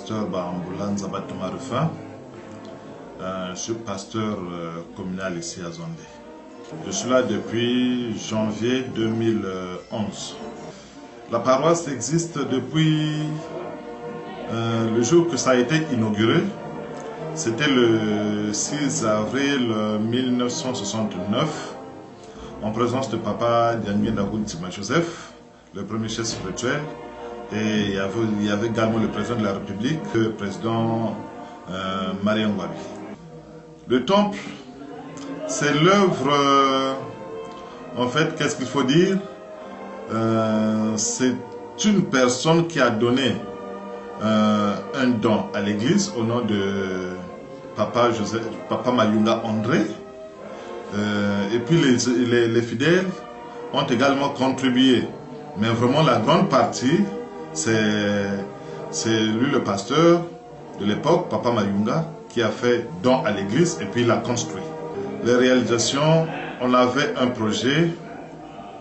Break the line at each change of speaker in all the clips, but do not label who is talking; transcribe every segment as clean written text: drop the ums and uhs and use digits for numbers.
pasteur Mboulan Zabatuma Rufin. Je suis pasteur communal ici à Zondé. Je suis là depuis janvier 2011. La paroisse existe depuis le jour que ça a été inauguré. C'était le 6 avril 1969, en présence de Papa Dianmien Dagoun Tima Joseph, le premier chef spirituel, et il y avait également le président de la République, le président Marien Ngouabi. Le temple, c'est l'œuvre, en fait, qu'est-ce qu'il faut dire? C'est une personne qui a donné un don à l'église au nom de Papa Mayunga André. Et puis les fidèles ont également contribué. Mais vraiment la grande partie, c'est lui le pasteur de l'époque, Papa Mayunga, qui a fait don à l'église et puis il l'a construit. Les réalisations, on avait un projet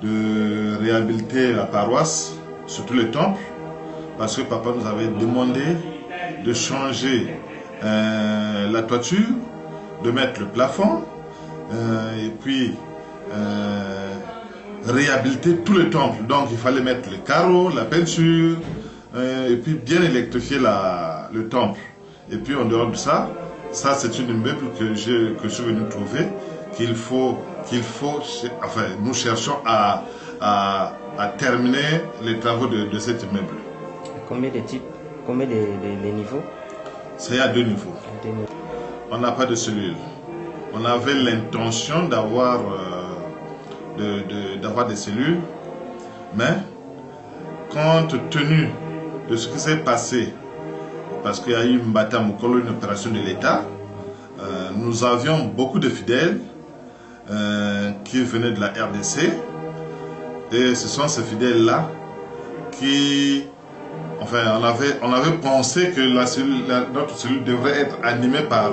de réhabiliter la paroisse, surtout le temple, parce que Papa nous avait demandé de changer la toiture, de mettre le plafond, et puis réhabiliter tout le temple. Donc il fallait mettre les carreaux, la peinture, et puis bien électrifier le temple. Et puis en dehors de ça, c'est une immeuble que je suis venu trouver, enfin nous cherchons à terminer les travaux de cet immeuble.
Combien de types, combien de niveaux?
C'est à 2 niveaux. On n'a pas de cellules. On avait l'intention d'avoir des cellules, mais compte tenu de ce qui s'est passé, parce qu'il y a eu une opération de l'État, nous avions beaucoup de fidèles qui venaient de la RDC, et ce sont ces fidèles-là qui... Enfin, on avait pensé que notre cellule devrait être animée par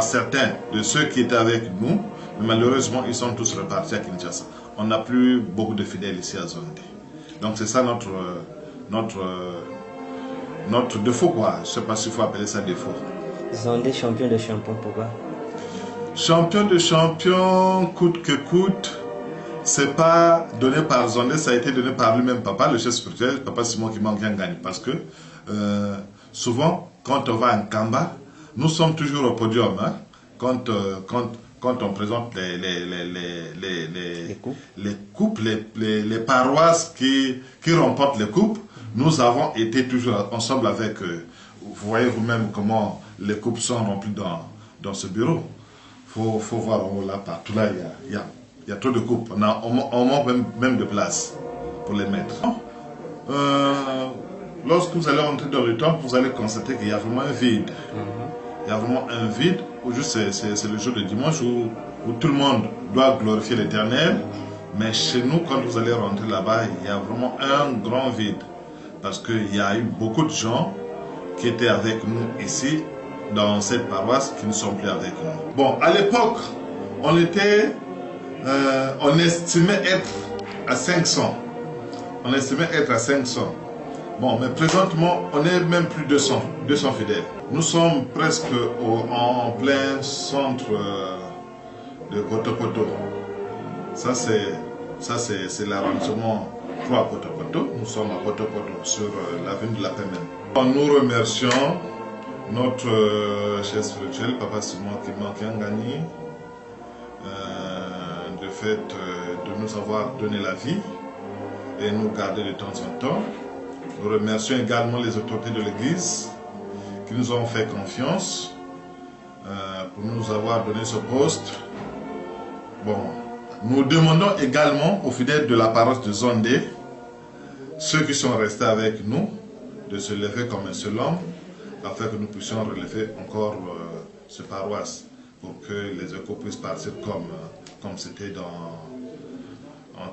certains de ceux qui étaient avec nous, mais malheureusement, ils sont tous repartis à Kinshasa. On n'a plus beaucoup de fidèles ici à Zondé. Donc c'est ça notre défaut, quoi. Je ne sais pas s'il faut appeler ça défaut.
Zondé champion de champion, pourquoi?
Champion de champion, coûte que coûte. C'est pas donné par Zondé, ça a été donné par lui-même, Papa, le chef spirituel, Papa Simon qui manque rien gagné. Parce que souvent, quand on va en Kamba, nous sommes toujours au podium. Hein, quand on présente les coupes, les paroisses qui remportent les coupes, nous avons été toujours ensemble avec eux. Vous voyez vous-même comment les coupes sont remplies dans ce bureau. Faut voir en haut là, partout là, il y a trop de coupes. On manque même de place pour les mettre. Lorsque vous allez rentrer dans le temple, vous allez constater qu'il y a vraiment un vide. Il y a vraiment un vide, où juste c'est le jour de dimanche où tout le monde doit glorifier l'Éternel. Mais chez nous, quand vous allez rentrer là-bas, il y a vraiment un grand vide. Parce qu'il y a eu beaucoup de gens qui étaient avec nous ici, dans cette paroisse, qui ne sont plus avec nous. Bon, à l'époque, on estimait être à 500. On estimait être à 500. Bon, mais présentement, on est même plus de 200 fidèles. Nous sommes presque en plein centre de Potopoto. Ça, c'est l'arrondissement 3 Potopoto. Nous sommes à Potopoto, sur l'avenue de la Paix même. Nous remercions notre chef spirituel, Papa Simon Kimankangani, de fait de nous avoir donné la vie et nous garder de temps en temps. Nous remercions également les autorités de l'Église qui nous ont fait confiance pour nous avoir donné ce poste. Bon, nous demandons également aux fidèles de la paroisse de Zondé, ceux qui sont restés avec nous, de se lever comme un seul homme, afin que nous puissions relever encore ce paroisse, pour que les échos puissent partir comme c'était en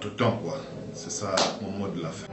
tout temps, quoi. C'est ça mon mot de la fin.